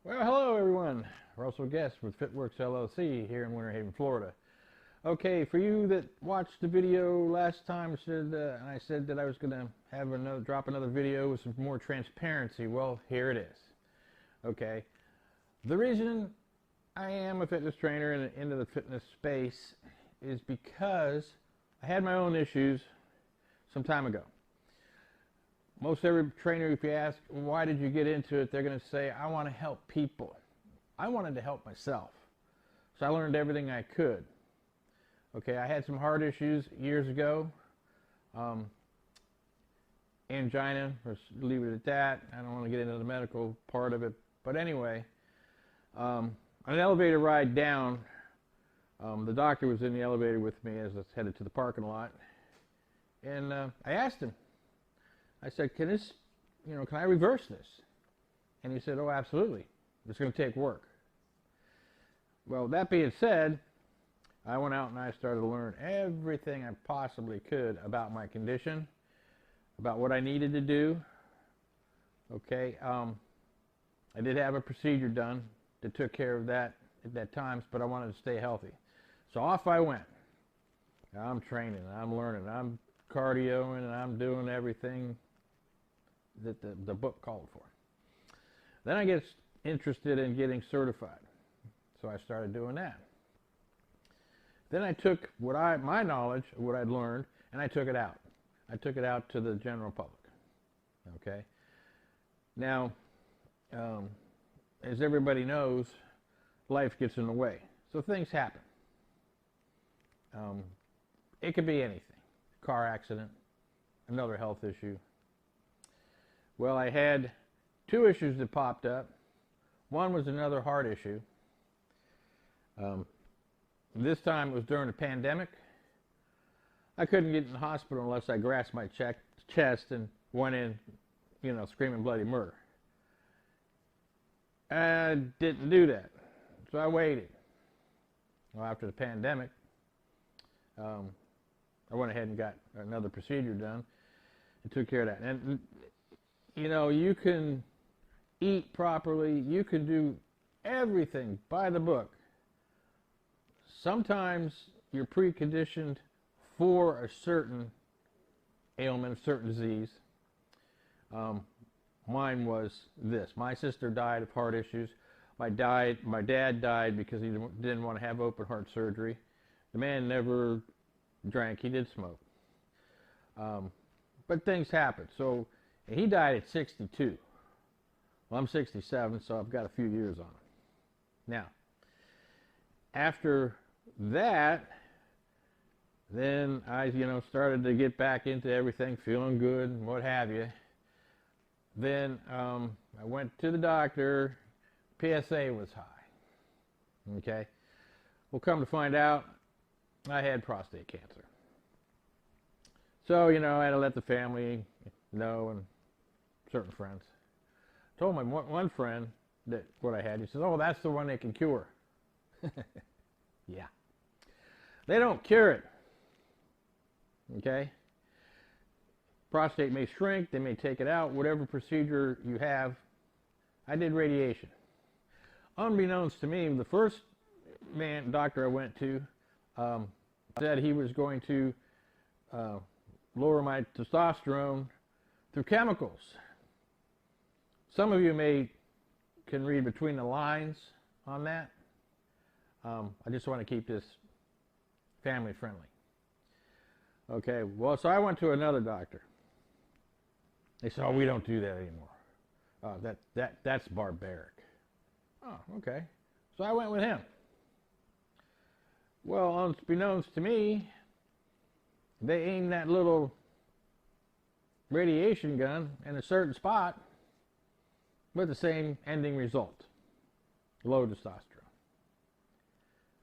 Well, hello everyone. Russell Guest with FitWorks LLC here in Winter Haven, Florida. Okay, for you that watched the video last time, and I said that I was going to have drop another video with some more transparency. Well, here it is. Okay, the reason I am a fitness trainer and into the fitness space is because I had my own issues some time ago. Most every trainer, if you ask, why did you get into it, they're going to say, I want to help people. I wanted to help myself. So I learned everything I could. Okay, I had some heart issues years ago. Angina, let's leave it at that. I don't want to get into the medical part of it. But anyway, on an elevator ride down, the doctor was in the elevator with me as I was headed to the parking lot. And I asked him, I said, can I reverse this? And he said, oh, absolutely. It's going to take work. Well, that being said, I went out and I started to learn everything I possibly could about my condition, about what I needed to do. Okay, I did have a procedure done that took care of that at that time, but I wanted to stay healthy. So off I went. I'm training, I'm learning, I'm cardioing, and I'm doing everything that the book called for. Then I get interested in getting certified, so I started doing that. Then I took my knowledge, what I'd learned, and I took it out. I took it out to the general public. Okay. Now, as everybody knows, life gets in the way, so things happen. It could be anything: car accident, another health issue. Well, I had two issues that popped up. One was another heart issue. This time it was during the pandemic. I couldn't get in the hospital unless I grasped my chest and went in, screaming bloody murder. I didn't do that, so I waited. Well, after the pandemic, I went ahead and got another procedure done and took care of that. And you can eat properly, you can do everything by the book. Sometimes you're preconditioned for a certain ailment, a certain disease. Mine was this. My sister died of heart issues. My dad died because he didn't want to have open heart surgery. The man never drank, he did smoke. But things happen. So he died at 62. Well, I'm 67, so I've got a few years on it. Now, after that, then I, started to get back into everything, feeling good and what have you. Then I went to the doctor. PSA was high. Okay. Well, come to find out, I had prostate cancer. So, I had to let the family know and certain friends. Told my one friend that what I had. He says, oh, that's the one they can cure. Yeah. They don't cure it. Okay? Prostate may shrink, they may take it out, whatever procedure you have. I did radiation. Unbeknownst to me, the first doctor I went to said he was going to lower my testosterone through chemicals. Some of you can read between the lines on that. I just want to keep this family friendly. Okay, well, so I went to another doctor. They said, oh, we don't do that anymore. That's barbaric. Oh, okay. So I went with him. Well, unbeknownst to me, they aimed that little radiation gun in a certain spot with the same ending result: low testosterone.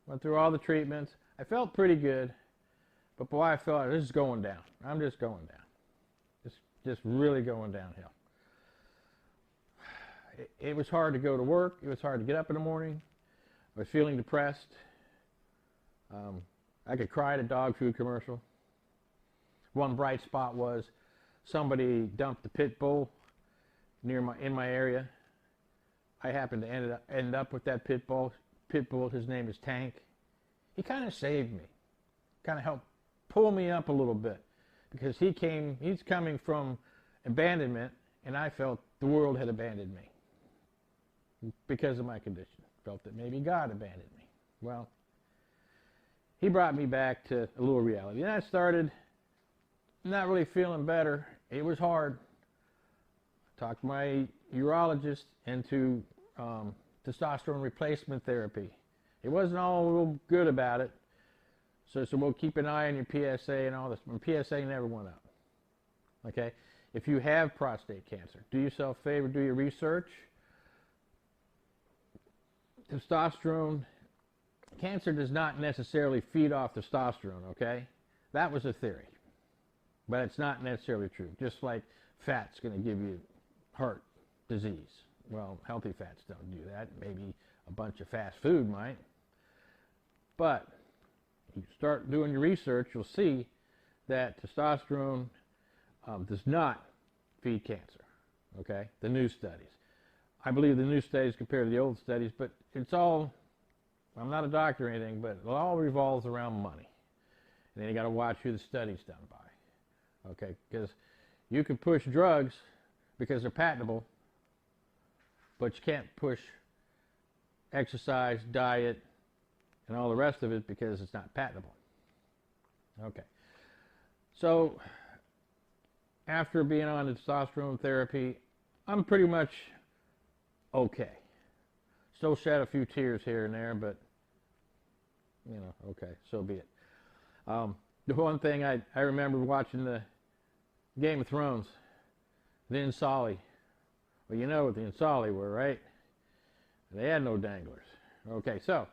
Went through all the treatments. I felt pretty good, but boy, I felt this is going down. I'm just going down. Just really going downhill. It was hard to go to work. It was hard to get up in the morning. I was feeling depressed. I could cry at a dog food commercial. One bright spot was somebody dumped a pit bull in my area. I happened to end up with that pit bull. His name is Tank. He kind of saved me, kind of helped pull me up a little bit, because he's coming from abandonment, and I felt the world had abandoned me because of my condition. Felt that maybe God abandoned me. Well, he brought me back to a little reality. And I started not really feeling better. It was hard. I talked to my urologist into testosterone replacement therapy. It wasn't all real good about it. So we'll keep an eye on your PSA and all this. My PSA never went up. Okay? If you have prostate cancer, do yourself a favor, do your research. Testosterone, cancer does not necessarily feed off testosterone, okay? That was a theory. But it's not necessarily true. Just like fat's going to give you heart disease. Well, healthy fats don't do that. Maybe a bunch of fast food might. But you start doing your research, you'll see that testosterone does not feed cancer, okay? The new studies. I believe the new studies compared to the old studies, but it's all, I'm not a doctor or anything, but it all revolves around money. And then you got to watch who the study's done by, okay? Because you can push drugs because they're patentable, but you can't push exercise, diet, and all the rest of it because it's not patentable. Okay. So after being on the testosterone therapy, I'm pretty much okay. Still shed a few tears here and there, but you know, okay, so be it. The one thing I remember watching the Game of Thrones, the Insali. Well, you know what the Insali were, right? They had no danglers. Okay, so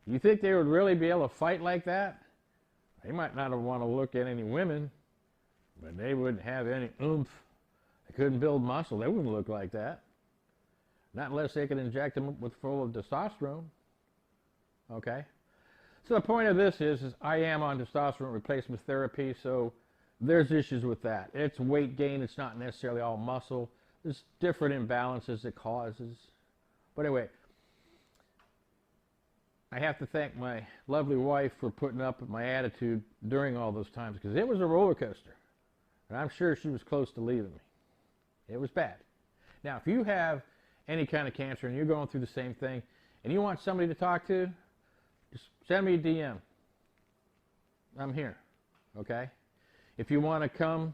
you think they would really be able to fight like that? They might not want to look at any women, but they wouldn't have any oomph. They couldn't build muscle. They wouldn't look like that. Not unless they could inject them with full of testosterone. Okay? So the point of this is I am on testosterone replacement therapy, so there's issues with that. It's weight gain. It's not necessarily all muscle. There's different imbalances it causes. But anyway, I have to thank my lovely wife for putting up with my attitude during all those times, because it was a roller coaster. And I'm sure she was close to leaving me. It was bad. Now, if you have any kind of cancer and you're going through the same thing and you want somebody to talk to, just send me a DM. I'm here, okay? If you want to come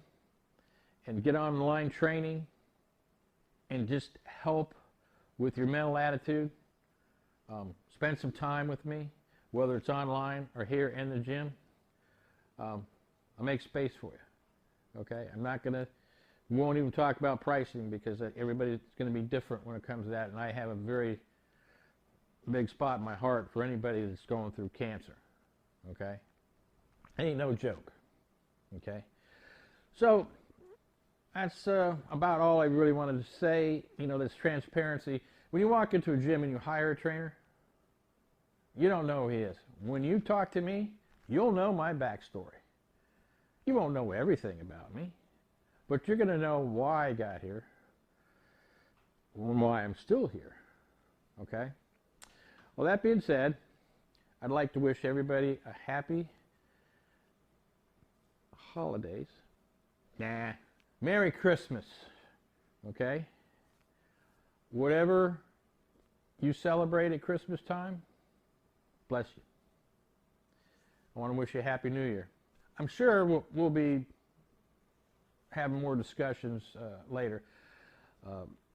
and get online training and just help with your mental attitude, spend some time with me, whether it's online or here in the gym. I'll make space for you, okay? I'm not going to, won't even talk about pricing, because everybody's going to be different when it comes to that, and I have a very big spot in my heart for anybody that's going through cancer, okay? It ain't no joke, okay? So that's about all I really wanted to say. You know, this transparency. When you walk into a gym and you hire a trainer, you don't know who he is. When you talk to me, you'll know my backstory. You won't know everything about me, but you're going to know why I got here and why I'm still here, okay? Well, that being said, I'd like to wish everybody a happy holidays. Merry Christmas, okay? Whatever you celebrate at Christmas time, bless you. I want to wish you a Happy New Year. I'm sure we'll be having more discussions later.